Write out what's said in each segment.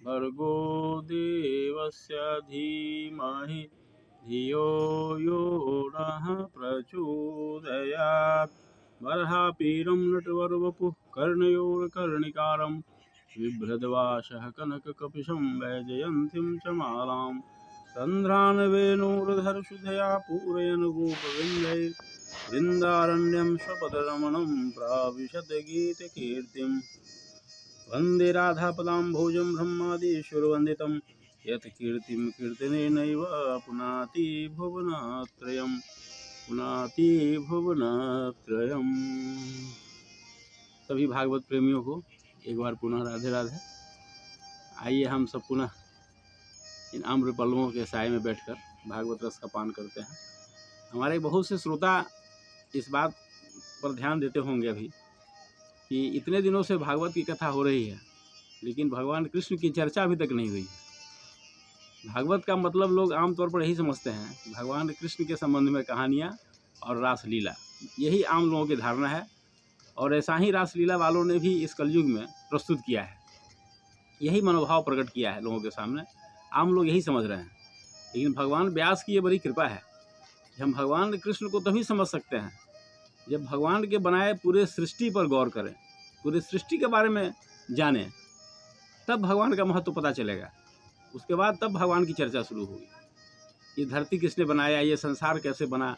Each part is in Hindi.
भर्गो देवस्य धीमहि धियो यो नः प्रचोदयात्। बर्हापीडं नटवरवपुः कर्णयोर्कर्णिकारं बिभ्रद्वासः कनककपिशं वैजयन्तीं च मालां। सन्ध्रान् वेणोर्धरसुधया पूरयन् गोपवृन्दैर्वृन्दारण्यं स्वपदरमणं प्राविशत गीतकीर्तिम्। वन्दे राधापदाम्भोजं ब्रह्मादिईश्वरवन्दितं यत् कीर्तिं कीर्तनेनैव पुनाति भुवनत्रयम्। पुनाति भुवनत्रयम्। सभी भागवत प्रेमियों को एक बार पुनः राधे राधे। आइए हम सब पुनः इन आम्र पल्लवों के साए में बैठकर भागवत रस का पान करते हैं। हमारे बहुत से श्रोता इस बात पर ध्यान देते होंगे अभी कि इतने दिनों से भागवत की कथा हो रही है, लेकिन भगवान कृष्ण की चर्चा अभी तक नहीं हुई है। भागवत का मतलब लोग आमतौर पर यही समझते हैं कि भगवान कृष्ण के संबंध में कहानियाँ और रासलीला, यही आम लोगों की धारणा है। और ऐसा ही रासलीला वालों ने भी इस कलयुग में प्रस्तुत किया है, यही मनोभाव प्रकट किया है लोगों के सामने। आम लोग यही समझ रहे हैं। लेकिन भगवान व्यास की ये बड़ी कृपा है कि हम भगवान कृष्ण को तभी समझ सकते हैं जब भगवान के बनाए पूरे सृष्टि पर गौर करें, पूरे सृष्टि के बारे में जानें, तब भगवान का महत्व पता चलेगा। उसके बाद तब भगवान की चर्चा शुरू होगी। ये धरती किसने बनाया, ये संसार कैसे बना,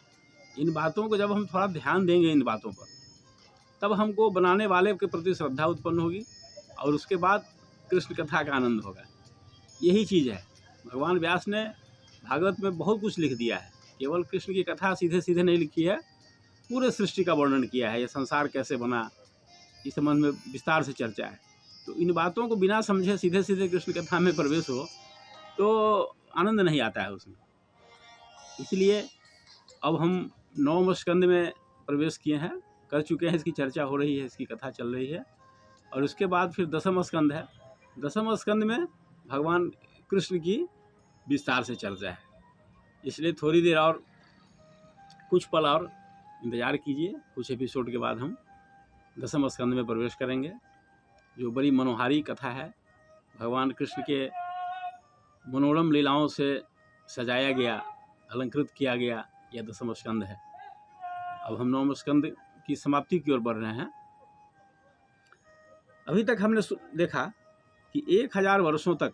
इन बातों को जब हम थोड़ा ध्यान देंगे इन बातों पर, तब हमको बनाने वाले के प्रति श्रद्धा उत्पन्न होगी और उसके बाद कृष्ण कथा का आनंद होगा। यही चीज़ है। भगवान व्यास ने भागवत में बहुत कुछ लिख दिया है। केवल कृष्ण की कथा सीधे सीधे नहीं लिखी है, पूरे सृष्टि का वर्णन किया है। ये संसार कैसे बना, इस संबंध में विस्तार से चर्चा है। तो इन बातों को बिना समझे सीधे सीधे कृष्ण कथा में प्रवेश हो तो आनंद नहीं आता है उसमें। इसलिए अब हम 9वें स्कंद में प्रवेश किए हैं, कर चुके हैं, इसकी चर्चा हो रही है, इसकी कथा चल रही है। और उसके बाद फिर 10वां स्कंद है। 10वें स्कंद में भगवान कृष्ण की विस्तार से चर्चा है। इसलिए थोड़ी देर और, कुछ पल और इंतज़ार कीजिए। कुछ एपिसोड के बाद हम 10वें स्कंद में प्रवेश करेंगे, जो बड़ी मनोहारी कथा है। भगवान कृष्ण के मनोरम लीलाओं से सजाया गया, अलंकृत किया गया यह 10वां स्कंद है। अब हम 9वें स्कंद की समाप्ति की ओर बढ़ रहे हैं। अभी तक हमने देखा कि 1000 वर्षों तक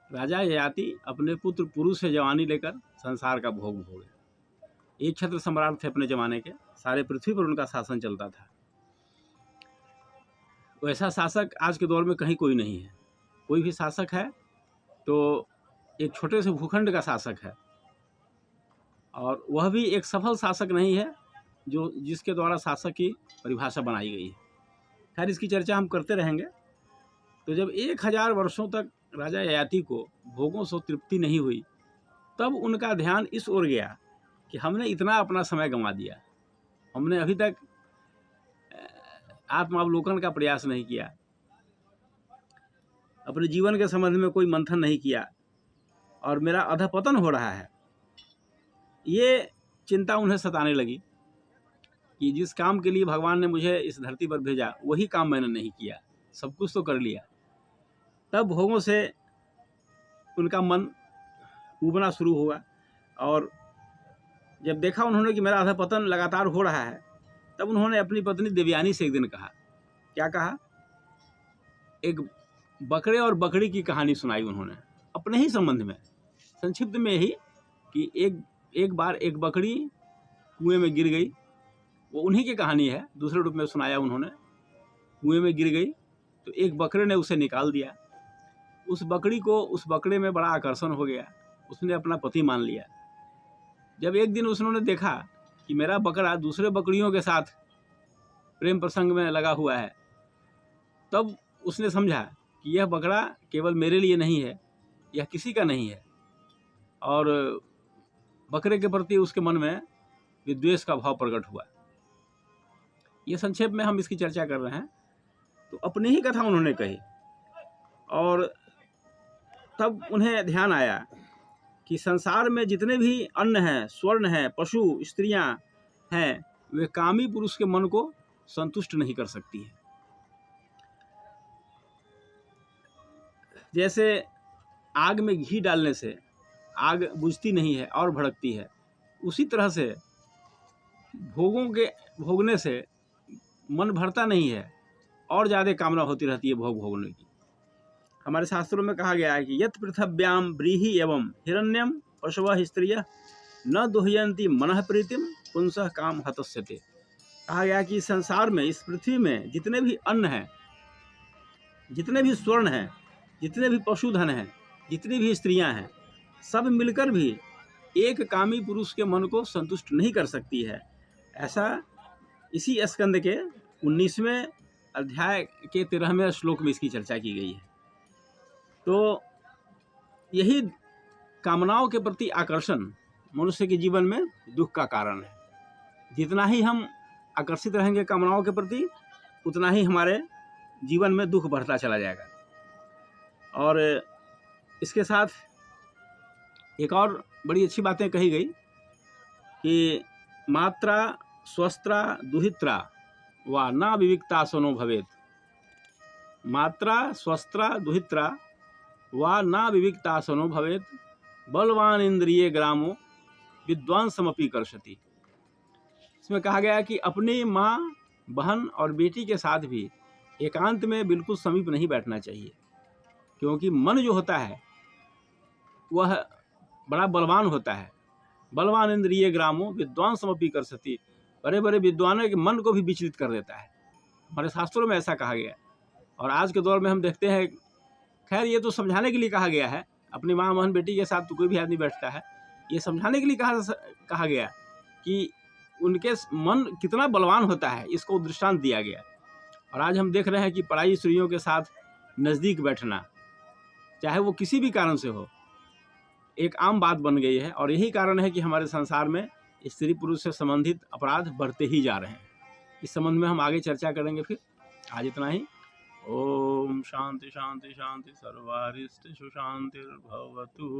राजा ययाति अपने पुत्र पुरु से जवानी लेकर संसार का भोग भोगे। एक छत्र सम्राट थे अपने जमाने के, सारे पृथ्वी पर उनका शासन चलता था। वैसा शासक आज के दौर में कहीं कोई नहीं है। कोई भी शासक है तो एक छोटे से भूखंड का शासक है, और वह भी एक सफल शासक नहीं है जो जिसके द्वारा शासक की परिभाषा बनाई गई है। खैर, इसकी चर्चा हम करते रहेंगे। तो जब 1000 वर्षों तक राजा ययाति को भोगों से तृप्ति नहीं हुई, तब उनका ध्यान इस ओर गया कि हमने इतना अपना समय गंवा दिया, हमने अभी तक आत्मावलोकन का प्रयास नहीं किया, अपने जीवन के संबंध में कोई मंथन नहीं किया, और मेरा अधपतन हो रहा है। ये चिंता उन्हें सताने लगी कि जिस काम के लिए भगवान ने मुझे इस धरती पर भेजा, वही काम मैंने नहीं किया। सब कुछ तो कर लिया। तब भोगों से उनका मन उबना शुरू हुआ, और जब देखा उन्होंने कि मेरा अधपतन लगातार हो रहा है, तब उन्होंने अपनी पत्नी देवयानी से एक दिन कहा। क्या कहा? एक बकरे और बकरी की कहानी सुनाई उन्होंने, अपने ही संबंध में, संक्षिप्त में यही कि एक बार एक बकरी कुएं में गिर गई। वो उन्हीं की कहानी है, दूसरे रूप में सुनाया उन्होंने। कुएं में गिर गई तो एक बकरे ने उसे निकाल दिया। उस बकरी को उस बकरे में बड़ा आकर्षण हो गया, उसने अपना पति मान लिया। जब एक दिन उसने देखा कि मेरा बकरा दूसरे बकरियों के साथ प्रेम प्रसंग में लगा हुआ है, तब उसने समझा कि यह बकरा केवल मेरे लिए नहीं है, यह किसी का नहीं है, और बकरे के प्रति उसके मन में विद्वेष का भाव प्रकट हुआ। ये संक्षेप में हम इसकी चर्चा कर रहे हैं। तो अपनी ही कथा उन्होंने कही, और तब उन्हें ध्यान आया कि संसार में जितने भी अन्न हैं, स्वर्ण हैं, पशु, स्त्रियां हैं, वे कामी पुरुष के मन को संतुष्ट नहीं कर सकती है। जैसे आग में घी डालने से आग बुझती नहीं है और भड़कती है, उसी तरह से भोगने से मन भरता नहीं है और ज़्यादा कामना होती रहती है भोगने की। हमारे शास्त्रों में कहा गया है कि यत् पृथव्याम व्रीहि एवं हिरण्यम पशवः स्त्रियः न दुह्यन्ति मनः प्रीतिम पुंसः काम हतस्यते। कहा गया कि संसार में, इस पृथ्वी में जितने भी अन्न हैं, जितने भी स्वर्ण हैं, जितने भी पशुधन हैं, जितनी भी स्त्रियां हैं, सब मिलकर भी एक कामी पुरुष के मन को संतुष्ट नहीं कर सकती है। ऐसा इसी स्कंद के 19वें अध्याय के 13वें श्लोक में इसकी चर्चा की गई है। तो यही कामनाओं के प्रति आकर्षण मनुष्य के जीवन में दुख का कारण है। जितना ही हम आकर्षित रहेंगे कामनाओं के प्रति, उतना ही हमारे जीवन में दुख बढ़ता चला जाएगा। और इसके साथ एक और बड़ी अच्छी बातें कही गई कि मात्रा स्वस्त्रा दुहित्रा व न विविक्ता सोनो भवेत। मात्रा स्वस्त्रा दुहित्रा व न विविक्ता सोनो भवेत, बलवान इंद्रिय ग्रामो विद्वांसमपि कर्षति। इसमें कहा गया कि अपनी माँ, बहन और बेटी के साथ भी एकांत में बिल्कुल समीप नहीं बैठना चाहिए, क्योंकि मन जो होता है वह बड़ा बलवान होता है। बलवान इंद्रिय ग्रामो विद्वांसमपि कर्षति, बड़े बड़े विद्वानों के मन को भी विचलित कर देता है। हमारे शास्त्रों में ऐसा कहा गया है। और आज के दौर में हम देखते हैं, खैर ये तो समझाने के लिए कहा गया है, अपनी माँ, बहन, बेटी के साथ तो कोई भी आदमी बैठता है, ये समझाने के लिए कहा गया कि उनके मन कितना बलवान होता है, इसको दृष्टांत दिया गया। और आज हम देख रहे हैं कि पराई स्त्रियों के साथ नज़दीक बैठना, चाहे वो किसी भी कारण से हो, एक आम बात बन गई है। और यही कारण है कि हमारे संसार में स्त्री पुरुष से संबंधित अपराध बढ़ते ही जा रहे हैं। इस संबंध में हम आगे चर्चा करेंगे। फिर आज इतना ही। ओम शांति शांति शांति, सर्वारिष्टेषु शांतिर्भवतु।